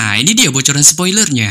Nah, ini dia bocoran spoilernya.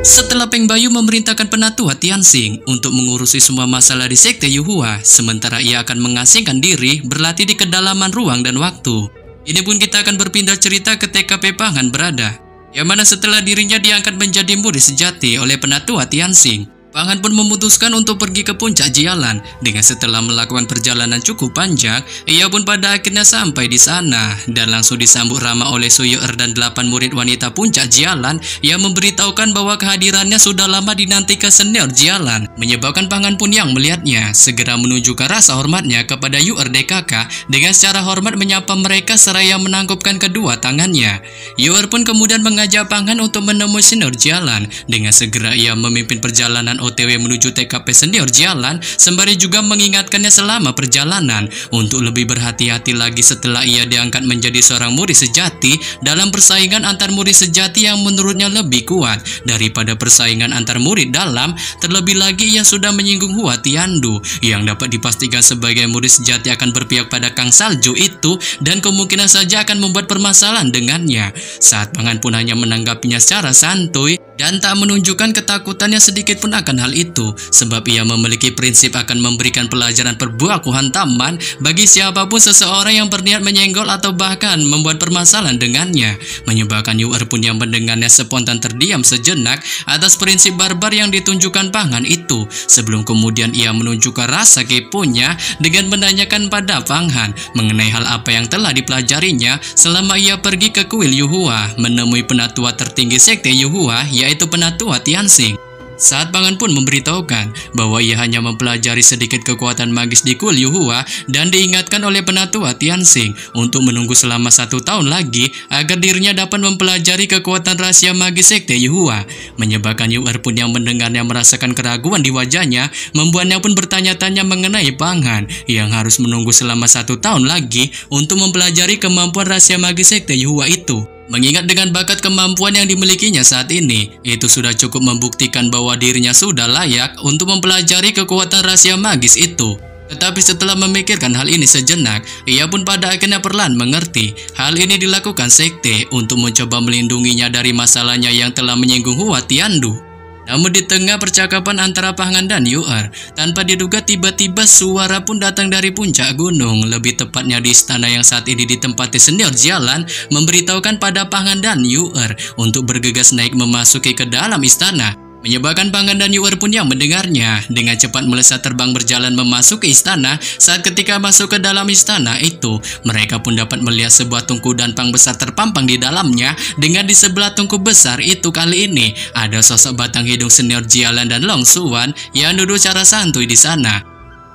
Setelah Peng Bayu memerintahkan penatua Tianxing untuk mengurusi semua masalah di sekte Yuhua, sementara ia akan mengasingkan diri berlatih di kedalaman ruang dan waktu. Ini pun kita akan berpindah cerita ke TKP Pang Han berada, yang mana setelah dirinya diangkat menjadi murid sejati oleh penatua Tianxing, Pang Han pun memutuskan untuk pergi ke puncak Jialan. Dengan setelah melakukan perjalanan cukup panjang, ia pun pada akhirnya sampai di sana dan langsung disambut ramah oleh Su Yu'er dan 8 murid wanita puncak Jialan yang memberitahukan bahwa kehadirannya sudah lama dinantikan senior Jialan, menyebabkan Pang Han pun yang melihatnya segera menunjukkan rasa hormatnya kepada Yu'er DKK dengan secara hormat menyapa mereka seraya menangkupkan kedua tangannya. Yu'er pun kemudian mengajak Pang Han untuk menemui senior Jialan. Dengan segera ia memimpin perjalanan OTW menuju TKP senior Jialan, sembari juga mengingatkannya selama perjalanan untuk lebih berhati-hati lagi setelah ia diangkat menjadi seorang murid sejati dalam persaingan antar murid sejati yang menurutnya lebih kuat daripada persaingan antar murid dalam. Terlebih lagi ia sudah menyinggung Hua Tiandu yang dapat dipastikan sebagai murid sejati akan berpihak pada Kang Salju itu dan kemungkinan saja akan membuat permasalahan dengannya. Saat Pang Han pun hanya menanggapinya secara santuy dan tak menunjukkan ketakutannya sedikit pun akan hal itu, sebab ia memiliki prinsip akan memberikan pelajaran perbuatan hantaman bagi siapapun seseorang yang berniat menyenggol atau bahkan membuat permasalahan dengannya, menyebabkan Yu'er pun yang mendengarnya spontan terdiam sejenak atas prinsip barbar yang ditunjukkan Pang Han itu, sebelum kemudian ia menunjukkan rasa keponya dengan menanyakan pada Pang Han mengenai hal apa yang telah dipelajarinya selama ia pergi ke kuil Yuhua menemui penatua tertinggi sekte Yuhua, yaitu penatua Tianxing. Saat Pang Han pun memberitahukan bahwa ia hanya mempelajari sedikit kekuatan magis di kuil Yuhua dan diingatkan oleh penatua Tianxing untuk menunggu selama 1 tahun lagi agar dirinya dapat mempelajari kekuatan rahasia magis sekte Yuhua, menyebabkan Yu'er pun yang mendengarnya merasakan keraguan di wajahnya, membuatnya pun bertanya-tanya mengenai Pang Han yang harus menunggu selama 1 tahun lagi untuk mempelajari kemampuan rahasia magis sekte Yuhua itu. Mengingat dengan bakat kemampuan yang dimilikinya saat ini, itu sudah cukup membuktikan bahwa dirinya sudah layak untuk mempelajari kekuatan rahasia magis itu. Tetapi setelah memikirkan hal ini sejenak, ia pun pada akhirnya perlahan mengerti hal ini dilakukan sekte untuk mencoba melindunginya dari masalahnya yang telah menyinggung Hua Tiandu. Namun di tengah percakapan antara Pang Han dan Yu'er, tanpa diduga tiba-tiba suara pun datang dari puncak gunung, lebih tepatnya di istana yang saat ini ditempati senior Jialan, memberitahukan pada Pang Han dan Yu'er untuk bergegas naik memasuki ke dalam istana. Menyebabkan Pang Han dan Yu'er pun yang mendengarnya dengan cepat melesat terbang berjalan memasuki istana. Saat ketika masuk ke dalam istana itu, mereka pun dapat melihat sebuah tungku dan pang besar terpampang di dalamnya. Dengan di sebelah tungku besar itu kali ini ada sosok batang hidung senior Jialan dan Long Xuan yang duduk secara santuy di sana.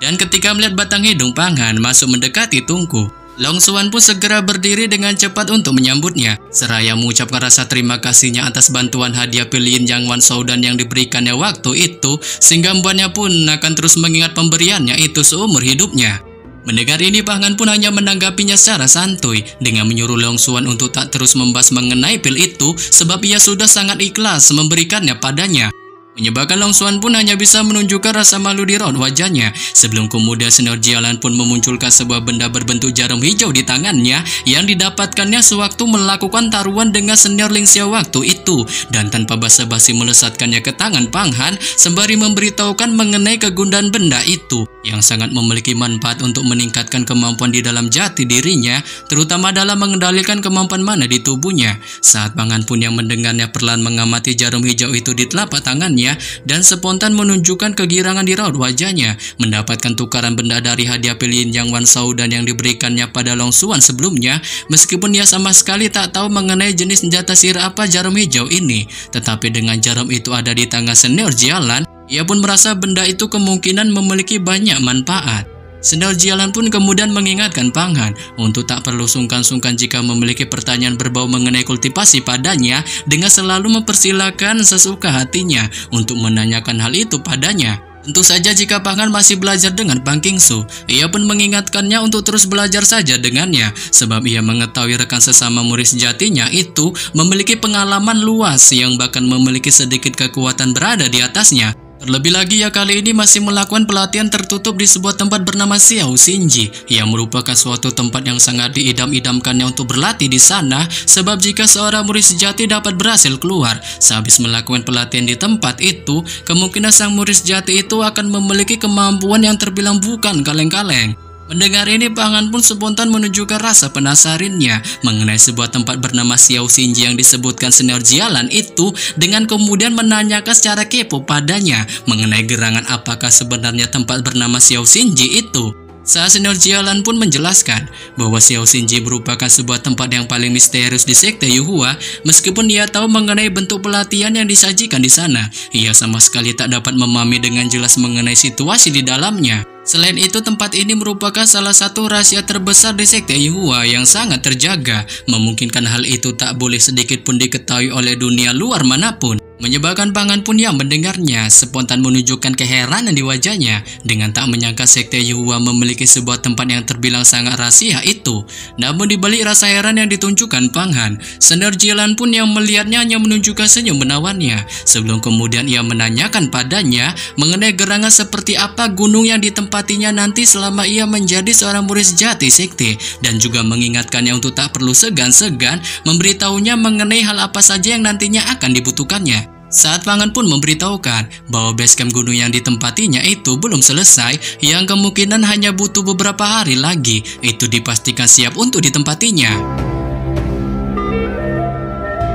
Dan ketika melihat batang hidung Pang Han masuk mendekati tungku, Long Xuan pun segera berdiri dengan cepat untuk menyambutnya, seraya mengucapkan rasa terima kasihnya atas bantuan hadiah pilihan Yang Wan Shoudan yang diberikannya waktu itu, sehingga membuatnya pun akan terus mengingat pemberiannya itu seumur hidupnya. Mendengar ini, Pang Han pun hanya menanggapinya secara santuy dengan menyuruh Long Xuan untuk tak terus membahas mengenai pil itu, sebab ia sudah sangat ikhlas memberikannya padanya. Menyebabkan Long Xuan pun hanya bisa menunjukkan rasa malu di raut wajahnya, sebelum kemudian senior Jialan pun memunculkan sebuah benda berbentuk jarum hijau di tangannya yang didapatkannya sewaktu melakukan taruhan dengan senior Ling Xiao waktu itu, dan tanpa basa-basi melesatkannya ke tangan Pang Han sembari memberitahukan mengenai kegundahan benda itu yang sangat memiliki manfaat untuk meningkatkan kemampuan di dalam jati dirinya, terutama dalam mengendalikan kemampuan mana di tubuhnya. Saat Pang Han pun yang mendengarnya perlahan mengamati jarum hijau itu di telapak tangannya dan spontan menunjukkan kegirangan di raut wajahnya mendapatkan tukaran benda dari hadiah pilihan Yang Wan Shoudan yang diberikannya pada Long Xuan sebelumnya, meskipun ia sama sekali tak tahu mengenai jenis senjata sihir apa jarum hijau ini. Tetapi dengan jarum itu ada di tangan senior Jialan, ia pun merasa benda itu kemungkinan memiliki banyak manfaat. Senior Jialan pun kemudian mengingatkan Pang Han untuk tak perlu sungkan-sungkan jika memiliki pertanyaan berbau mengenai kultivasi padanya, dengan selalu mempersilahkan sesuka hatinya untuk menanyakan hal itu padanya. Tentu saja jika Pang Han masih belajar dengan Pang Qingsu, ia pun mengingatkannya untuk terus belajar saja dengannya, sebab ia mengetahui rekan sesama murid sejatinya itu memiliki pengalaman luas yang bahkan memiliki sedikit kekuatan berada di atasnya. Terlebih lagi ya kali ini masih melakukan pelatihan tertutup di sebuah tempat bernama Xiao Xinji yang merupakan suatu tempat yang sangat diidam-idamkannya untuk berlatih di sana, sebab jika seorang murid sejati dapat berhasil keluar sehabis melakukan pelatihan di tempat itu, kemungkinan sang murid sejati itu akan memiliki kemampuan yang terbilang bukan kaleng-kaleng. Mendengar ini, Pang Han pun spontan menunjukkan rasa penasarannya mengenai sebuah tempat bernama Xiao Xinji yang disebutkan senior Jialan itu, dengan kemudian menanyakan secara kepo padanya mengenai gerangan apakah sebenarnya tempat bernama Xiao Xinji itu. Saat senior Jialan pun menjelaskan bahwa Xiao Xinji merupakan sebuah tempat yang paling misterius di sekte Yuhua. Meskipun ia tahu mengenai bentuk pelatihan yang disajikan di sana, ia sama sekali tak dapat memahami dengan jelas mengenai situasi di dalamnya. Selain itu, tempat ini merupakan salah satu rahasia terbesar di sekte Yuhua yang sangat terjaga, memungkinkan hal itu tak boleh sedikit pun diketahui oleh dunia luar manapun. Menyebabkan Pang Han pun yang mendengarnya spontan menunjukkan keheranan di wajahnya dengan tak menyangka sekte Yuhua memiliki sebuah tempat yang terbilang sangat rahasia itu. Namun di balik rasa heran yang ditunjukkan Pang Han, senior Jialan pun yang melihatnya hanya menunjukkan senyum menawannya, sebelum kemudian ia menanyakan padanya mengenai gerangan seperti apa gunung yang ditempatinya nanti selama ia menjadi seorang murid sejati sekte, dan juga mengingatkannya untuk tak perlu segan-segan memberitahunya mengenai hal apa saja yang nantinya akan dibutuhkannya. Saat Pang Han pun memberitahukan bahwa basecamp gunung yang ditempatinya itu belum selesai, yang kemungkinan hanya butuh beberapa hari lagi, itu dipastikan siap untuk ditempatinya.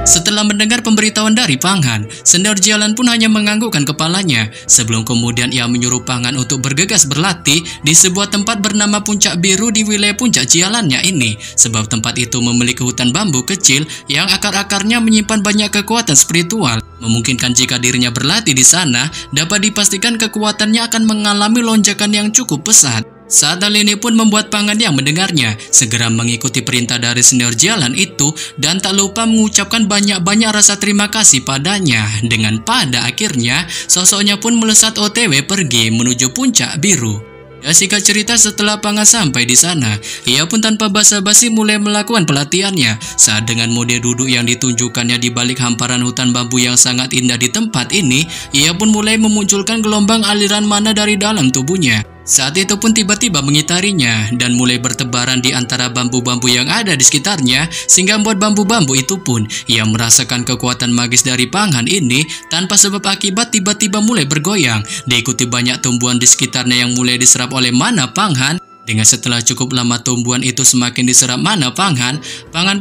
Setelah mendengar pemberitahuan dari Pang Han, senior Jialan pun hanya menganggukkan kepalanya, sebelum kemudian ia menyuruh Pang Han untuk bergegas berlatih di sebuah tempat bernama Puncak Biru di wilayah puncak Jialannya ini, sebab tempat itu memiliki hutan bambu kecil yang akar-akarnya menyimpan banyak kekuatan spiritual. Memungkinkan jika dirinya berlatih di sana, dapat dipastikan kekuatannya akan mengalami lonjakan yang cukup pesat. Saat hal ini pun membuat Pang Han yang mendengarnya segera mengikuti perintah dari senior Jialan itu dan tak lupa mengucapkan banyak-banyak rasa terima kasih padanya. Dengan pada akhirnya sosoknya pun melesat OTW pergi menuju Puncak Biru. Ya, singkat cerita, setelah Pang Han sampai di sana, ia pun tanpa basa-basi mulai melakukan pelatihannya. Saat dengan mode duduk yang ditunjukkannya di balik hamparan hutan bambu yang sangat indah di tempat ini, ia pun mulai memunculkan gelombang aliran mana dari dalam tubuhnya. Saat itu pun tiba-tiba mengitarinya dan mulai bertebaran di antara bambu-bambu yang ada di sekitarnya, sehingga membuat bambu-bambu itu pun ia merasakan kekuatan magis dari Pang Han ini tanpa sebab akibat tiba-tiba mulai bergoyang, diikuti banyak tumbuhan di sekitarnya yang mulai diserap oleh mana Pang Han. Dengan setelah cukup lama tumbuhan itu semakin diserap mana Pang Han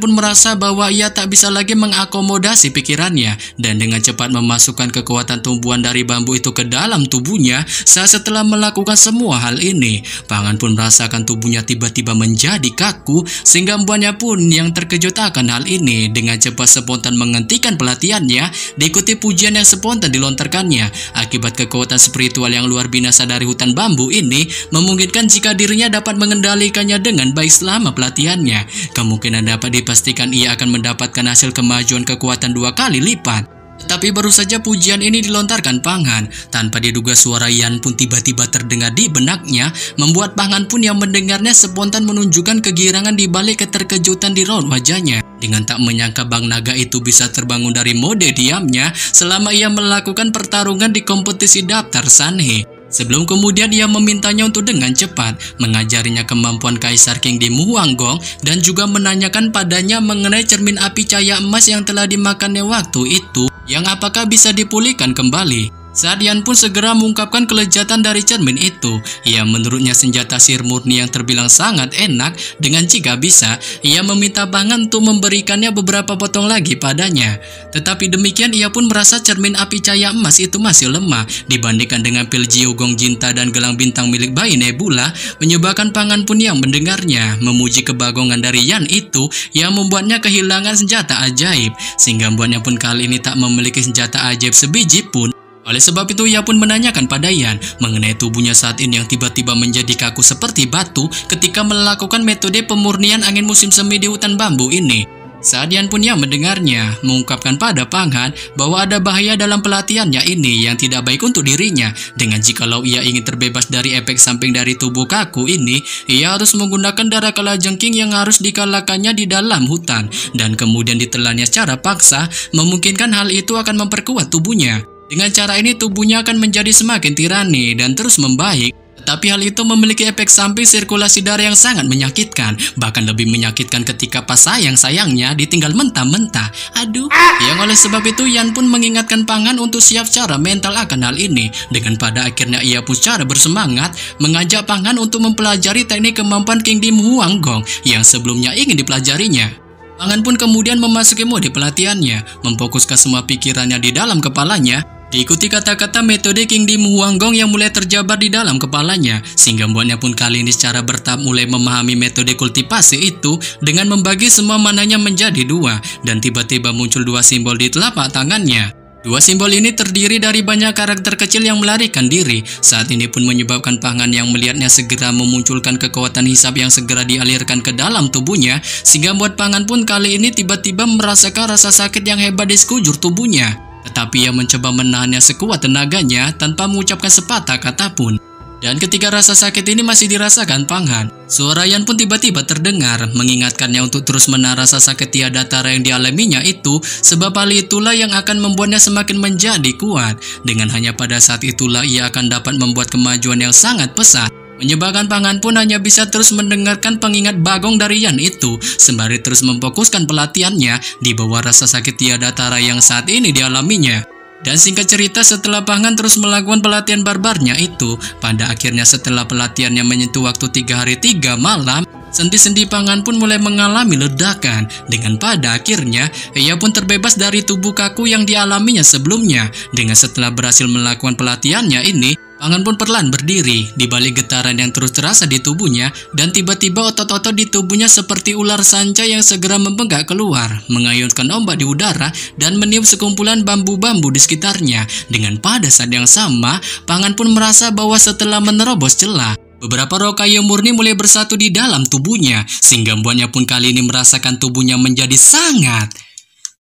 pun merasa bahwa ia tak bisa lagi mengakomodasi pikirannya dan dengan cepat memasukkan kekuatan tumbuhan dari bambu itu ke dalam tubuhnya. Setelah melakukan semua hal ini, Pang Han pun merasakan tubuhnya tiba-tiba menjadi kaku, sehingga membuatnya pun yang terkejut akan hal ini dengan cepat spontan menghentikan pelatihannya, diikuti pujian yang spontan dilontarkannya. Akibat kekuatan spiritual yang luar biasa dari hutan bambu ini, memungkinkan jika dirinya dapat mengendalikannya dengan baik selama pelatihannya, kemungkinan dapat dipastikan ia akan mendapatkan hasil kemajuan kekuatan 2 kali lipat. Tetapi baru saja pujian ini dilontarkan Pang Han, tanpa diduga suara Yan pun tiba-tiba terdengar di benaknya, membuat Pang Han pun yang mendengarnya spontan menunjukkan kegirangan di balik keterkejutan di raut wajahnya. Dengan tak menyangka Bang Naga itu bisa terbangun dari mode diamnya selama ia melakukan pertarungan di kompetisi daftar Sanhe. Sebelum kemudian ia memintanya untuk dengan cepat mengajarinya kemampuan Kaisar King di Muhuanggong dan juga menanyakan padanya mengenai cermin api cahaya emas yang telah dimakannya waktu itu, yang apakah bisa dipulihkan kembali. Saat Yan pun segera mengungkapkan kelezatan dari cermin itu, ia menurutnya senjata sihir murni yang terbilang sangat enak, dengan jika bisa, ia meminta Pang Han untuk memberikannya beberapa potong lagi padanya. Tetapi demikian ia pun merasa cermin api cahaya emas itu masih lemah dibandingkan dengan pil Jiu Gong Jinta dan gelang bintang milik bayi Nebula, menyebabkan Pang Han pun yang mendengarnya memuji kebagongan dari Yan itu yang membuatnya kehilangan senjata ajaib, sehingga membuatnya pun kali ini tak memiliki senjata ajaib sebiji pun. Oleh sebab itu ia pun menanyakan pada Yan mengenai tubuhnya saat ini yang tiba-tiba menjadi kaku seperti batu ketika melakukan metode pemurnian angin musim semi di hutan bambu ini. Saat Yan pun yang mendengarnya mengungkapkan pada Pang Han bahwa ada bahaya dalam pelatihannya ini yang tidak baik untuk dirinya, dengan jikalau ia ingin terbebas dari efek samping dari tubuh kaku ini, ia harus menggunakan darah kalajengking yang harus dikalahkannya di dalam hutan dan kemudian ditelannya secara paksa, memungkinkan hal itu akan memperkuat tubuhnya. Dengan cara ini tubuhnya akan menjadi semakin tirani dan terus membaik. Tetapi hal itu memiliki efek samping sirkulasi darah yang sangat menyakitkan. Bahkan lebih menyakitkan ketika pas sayangnya ditinggal mentah-mentah. Aduh. Yang oleh sebab itu Yan pun mengingatkan Pangan untuk siap secara mental akan hal ini. Dengan pada akhirnya ia pun secara bersemangat mengajak Pangan untuk mempelajari teknik kemampuan King Dim Huanggong yang sebelumnya ingin dipelajarinya. Pangan pun kemudian memasuki mode pelatihannya, memfokuskan semua pikirannya di dalam kepalanya. Diikuti kata-kata metode King Dim Huanggong yang mulai terjabar di dalam kepalanya, sehingga membuatnya pun kali ini secara bertahap mulai memahami metode kultivasi itu dengan membagi semua mananya menjadi dua, dan tiba-tiba muncul dua simbol di telapak tangannya. Dua simbol ini terdiri dari banyak karakter kecil yang melarikan diri. Saat ini pun menyebabkan Pangan yang melihatnya segera memunculkan kekuatan hisab yang segera dialirkan ke dalam tubuhnya, sehingga membuat Pangan pun kali ini tiba-tiba merasakan rasa sakit yang hebat di sekujur tubuhnya. Tetapi ia mencoba menahannya sekuat tenaganya tanpa mengucapkan sepatah kata pun. Dan ketika rasa sakit ini masih dirasakan Pangan, suara Yan pun tiba-tiba terdengar mengingatkannya untuk terus menahan rasa sakit tiada tara yang dialaminya itu, sebab hal itulah yang akan membuatnya semakin menjadi kuat. Dengan hanya pada saat itulah ia akan dapat membuat kemajuan yang sangat pesat. Menyebabkan Pangan pun hanya bisa terus mendengarkan pengingat bagong dari Yan itu, sembari terus memfokuskan pelatihannya di bawah rasa sakit tiada tara yang saat ini dialaminya. Dan singkat cerita, setelah Pangan terus melakukan pelatihan barbarnya itu, pada akhirnya setelah pelatihannya menyentuh waktu 3 hari 3 malam, sendi-sendi Pangan pun mulai mengalami ledakan. Dengan pada akhirnya, ia pun terbebas dari tubuh kaku yang dialaminya sebelumnya. Dengan setelah berhasil melakukan pelatihannya ini, Pangan pun perlahan berdiri di balik getaran yang terus terasa di tubuhnya, dan tiba-tiba otot-otot di tubuhnya seperti ular sanca yang segera membengkak keluar, mengayunkan ombak di udara dan meniup sekumpulan bambu-bambu di sekitarnya. Dengan pada saat yang sama, Pangan pun merasa bahwa setelah menerobos celah, beberapa roh kayu murni mulai bersatu di dalam tubuhnya, sehingga membuatnya pun kali ini merasakan tubuhnya menjadi sangat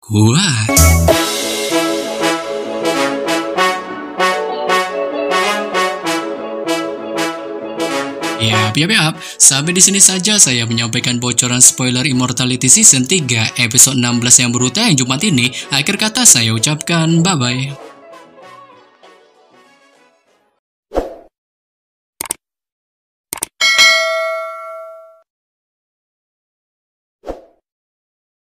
kuat. Yap. Sampai di sini saja saya menyampaikan bocoran spoiler Immortality Season 3 episode 16 yang baru tayang Jumat ini. Akhir kata saya ucapkan bye-bye.